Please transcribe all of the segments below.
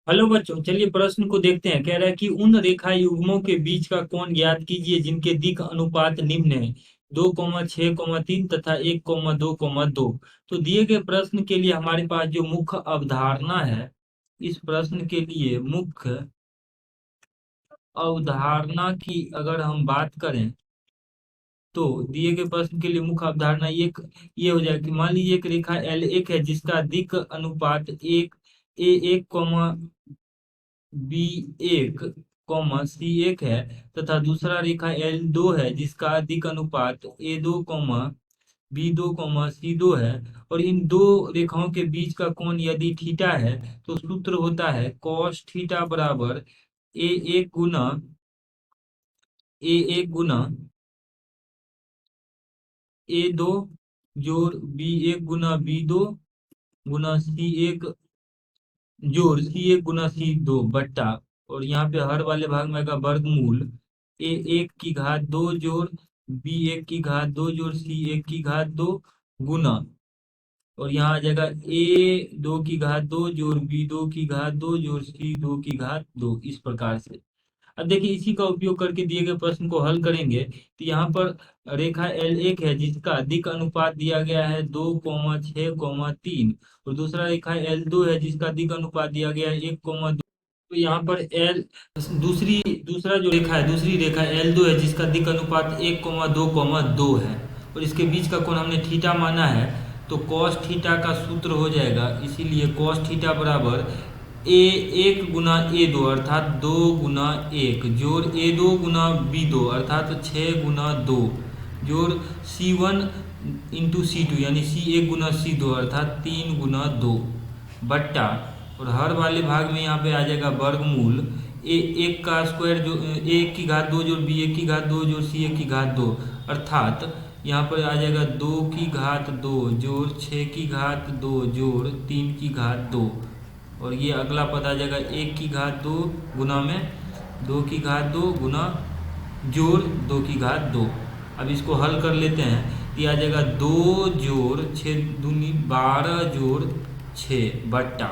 Hello बच्चों, चलिए प्रश्न को देखते हैं। कह रहा है कि उन रेखा युग्मों के बीच का कोण ज्ञात कीजिए जिनके दिक् अनुपात निम्न है: 2,6,3 तथा 1,2,2। तो दिए गए प्रश्न के लिए हमारे पास जो मुख्य अवधारणा है, इस प्रश्न के लिए मुख्य अवधारणा की अगर हम बात करें तो दिए गए प्रश्न के लिए मुख्य अवधारणा ये हो जाए कि मान लीजिए एक रेखा एल एक है जिसका दिक् अनुपात एक A1 बी एक सी एक है, तथा दूसरा रेखा एल दो है जिसका अधिक अनुपात A2 बी दो सी दो है। और इन दो रेखाओं के बीच का कोण यदि थीटा है तो सूत्र होता है कॉस थीटा बराबर ए एक गुना A2 जोड़ B1 गुना B2 गुना C1 जोड़ C1 गुना C2 बट्टा, और यहाँ पे हर वाले भाग में आएगा वर्गमूल A1 की घात 2 जोड़ B1 की घात 2 जोड़ C1 की घात 2 गुना, और यहाँ आ जाएगा A2 की घात 2 जोड़ B2 की घात 2 जोड़ C2 की घात 2, इस प्रकार से। अब देखिए, इसी का उपयोग करके दिए गए प्रश्न को हल करेंगे। तो यहाँ पर रेखा एल एक है जिसका अधिक अनुपात दिया गया है 2,6,3, और दूसरा रेखा एल दो है जिसका अधिक अनुपात दिया गया है 1,2। तो यहाँ पर एल दूसरा जो रेखा है, दूसरी रेखा एल दो है जिसका अधिक अनुपात 1,2,2 है, और इसके बीच का कोण हमने थीटा माना है। तो कॉस थीटा का सूत्र हो जाएगा, इसीलिए कॉस थीटा बराबर A1 गुना A2 अर्थात 2 गुना 1 जोड़ A2 गुना B2 अर्थात 6 गुना 2 जोड़ C1 इंटू C2 यानी C1 गुना C2 अर्थात 3 गुना 2 बट्टा, और हर वाले भाग में यहाँ पे आ जाएगा वर्गमूल A1 का स्क्वायर जो A1 की घात 2 जोड़ B1 की घात 2 जोड़ C1 की घात 2 अर्थात यहाँ पर आ जाएगा 2 की घात 2 जोड़ 6 की घात 2 जोड़ 3 की घात 2, और ये अगला पद आ जाएगा 1 की घात 2 गुना में 2 की घात 2 गुना जोड़ 2 की घात 2। अब इसको हल कर लेते हैं तो ये आ जाएगा 2 जोड़ 6 दूनी 12 जोड़ 6 बट्टा,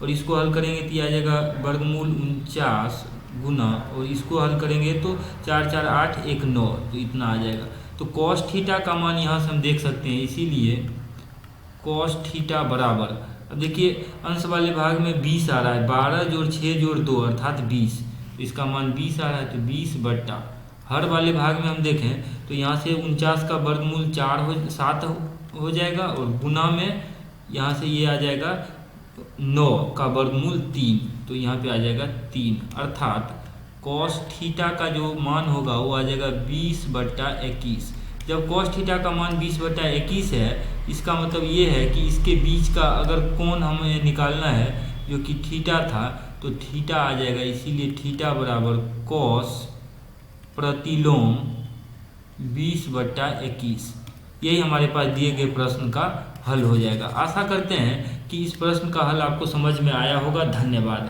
और इसको हल करेंगे तो ये आ जाएगा वर्गमूल 49 गुना, और इसको हल करेंगे तो 4 4 8 1 9, तो इतना आ जाएगा। तो कॉस थीटा का मान यहाँ से हम देख सकते हैं, इसीलिए कॉस थीटा बराबर, अब देखिए अंश वाले भाग में 20 आ रहा है, 12 जोड़ 6 जोड़ 2 अर्थात 20, तो इसका मान 20 आ रहा है, तो 20 बट्टा हर वाले भाग में हम देखें तो यहाँ से 49 का वर्गमूल 7 हो जाएगा, और गुना में यहाँ से ये आ जाएगा 9 का वर्गमूल 3, तो यहाँ पे आ जाएगा 3, अर्थात कॉस थीटा का जो मान होगा वो आ जाएगा 20/21। जब कॉस थीटा का मान 20/21 है, इसका मतलब ये है कि इसके बीच का अगर कोण हमें निकालना है जो कि थीटा था, तो थीटा आ जाएगा, इसीलिए थीटा बराबर कॉस प्रतिलोम 20/21। यही हमारे पास दिए गए प्रश्न का हल हो जाएगा। आशा करते हैं कि इस प्रश्न का हल आपको समझ में आया होगा। धन्यवाद।